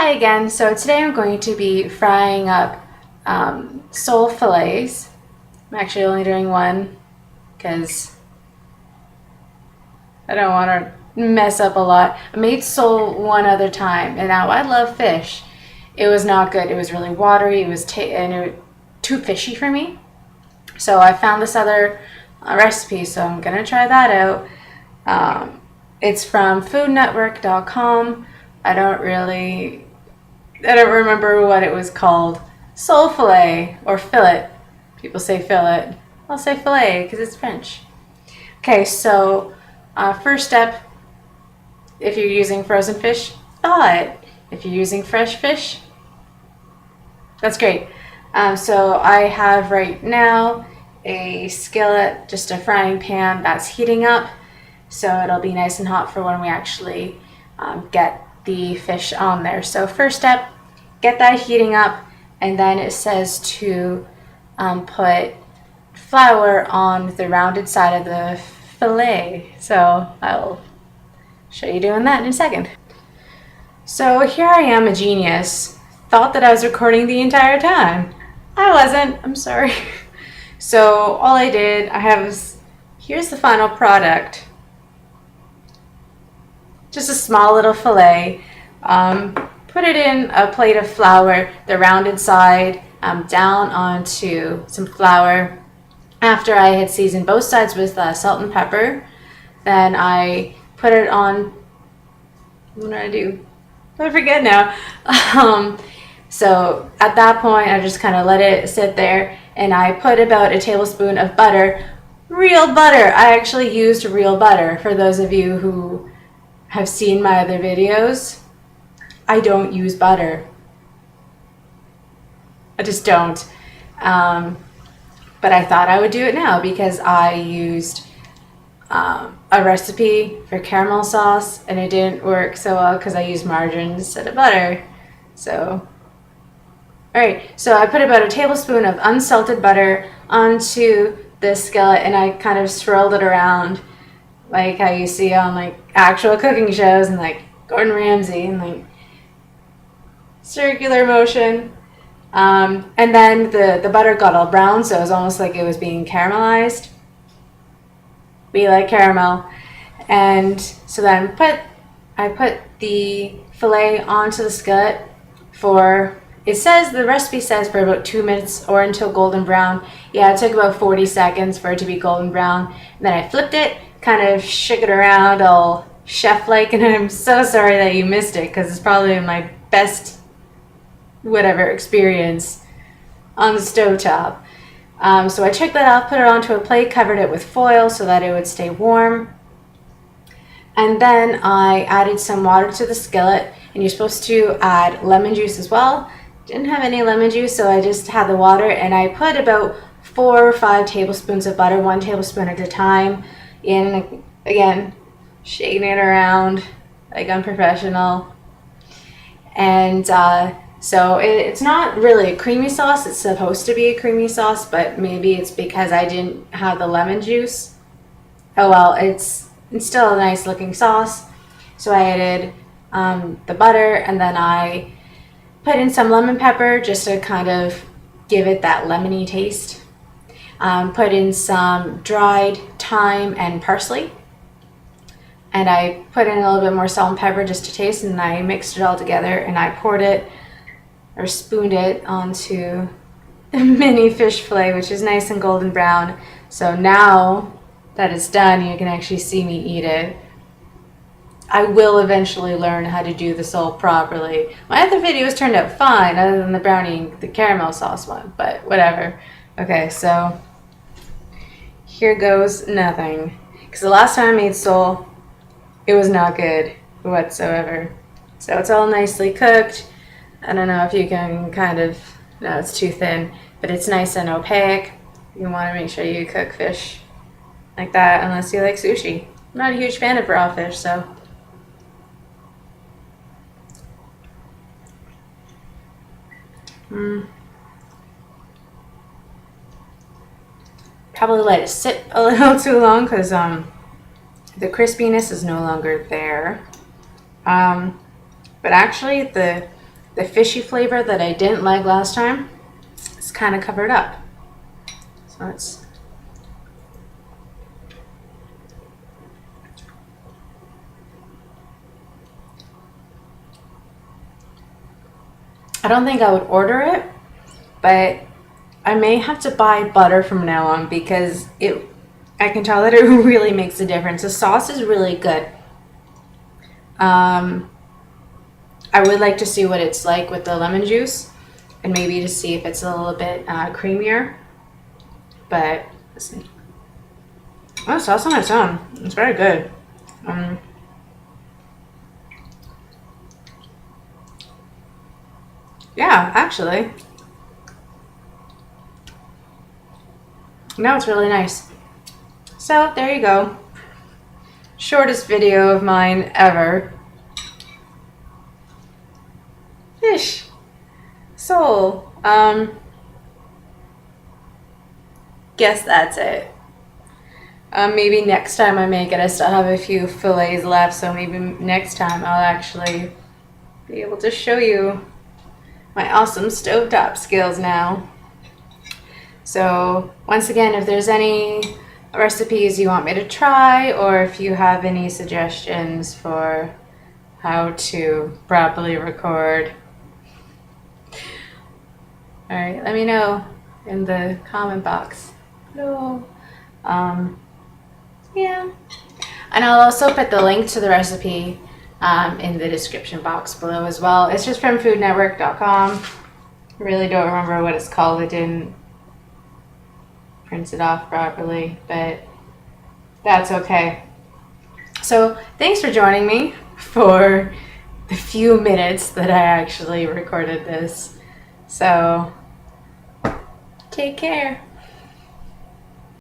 Hi again. So today I'm going to be frying up sole fillets. I'm actually only doing one because I don't want to mess up a lot. I made sole one other time, and now I love fish. It was not good. It was really watery. It was too fishy for me. So I found this other recipe, so I'm gonna try that out. It's from foodnetwork.com. I don't remember what it was called. Sole fillet or fillet. People say fillet. I'll say fillet because it's French. Okay, so first step, if you're using frozen fish, thaw it. If you're using fresh fish, that's great. So I have right now a skillet, just a frying pan that's heating up. So it'll be nice and hot for when we actually get the fish on there. So first step, get that heating up, and then it says to put flour on the rounded side of the fillet. So I'll show you doing that in a second. So here I am, a genius. Thought that I was recording the entire time. I wasn't, I'm sorry. So all I did, here's the final product. Just a small little fillet. Put it in a plate of flour, the rounded side down onto some flour. After I had seasoned both sides with salt and pepper, then I put it on. What did I do? I forget now. So at that point, I just kind of let it sit there, and I put about a tablespoon of butter. Real butter. I actually used real butter. For those of you who have seen my other videos, I don't use butter. I just don't. But I thought I would do it now because I used a recipe for caramel sauce and it didn't work so well because I used margarine instead of butter. So, alright, so I put about a tablespoon of unsalted butter onto the skillet and I kind of swirled it around like how you see on like actual cooking shows and like Gordon Ramsay and like circular motion. And then the butter got all brown, so it was almost like it was being caramelized. We like caramel. And so then I put the filet onto the skillet the recipe says for about 2 minutes or until golden brown. Yeah, it took about 40 seconds for it to be golden brown. And then I flipped it, kind of shook it around all chef-like, and I'm so sorry that you missed it because it's probably my best experience on the stovetop. So I took that off, put it onto a plate, covered it with foil so that it would stay warm. And then I added some water to the skillet, and you're supposed to add lemon juice as well. Didn't have any lemon juice, so I just had the water, and I put about 4 or 5 tablespoons of butter, 1 tablespoon at a time, in, again, shaking it around like unprofessional. And so it's not really a creamy sauce. It's supposed to be a creamy sauce, but maybe it's because I didn't have the lemon juice. Oh well, it's still a nice looking sauce. So I added the butter, and then I put in some lemon pepper just to kind of give it that lemony taste. Put in some dried thyme and parsley. And I put in a little bit more salt and pepper just to taste, and I mixed it all together, and I poured it or spooned it onto the mini fish fillet, which is nice and golden brown. So now that it's done, you can actually see me eat it. I will eventually learn how to do the sole properly. My other videos turned out fine, other than the caramel sauce one, but whatever. Okay, so here goes nothing. Because the last time I made sole, it was not good whatsoever. So it's all nicely cooked. I don't know if you can no, it's too thin, but it's nice and opaque. You want to make sure you cook fish like that unless you like sushi. I'm not a huge fan of raw fish, so. Probably let it sit a little too long because the crispiness is no longer there. But actually the the fishy flavor that I didn't like last time is kind of covered up. So it's I don't think I would order it, but I may have to buy butter from now on because I can tell that it really makes a difference. The sauce is really good. I would like to see what it's like with the lemon juice and maybe to see if it's a little bit creamier. But let's see. Oh, sauce on its own. It's very good. Yeah, actually. No, it's really nice. So there you go. Shortest video of mine ever. Fish. Sole. Guess that's it. Maybe next time I make it, I still have a few fillets left, so maybe next time I'll actually be able to show you my awesome stovetop skills now. So once again, if there's any recipes you want me to try, or if you have any suggestions for how to properly record, all right, let me know in the comment box. No. Yeah. And I'll also put the link to the recipe in the description box below as well. It's just from foodnetwork.com. I really don't remember what it's called. I didn't print it off properly, but that's okay. So thanks for joining me for the few minutes that I actually recorded this. So take care.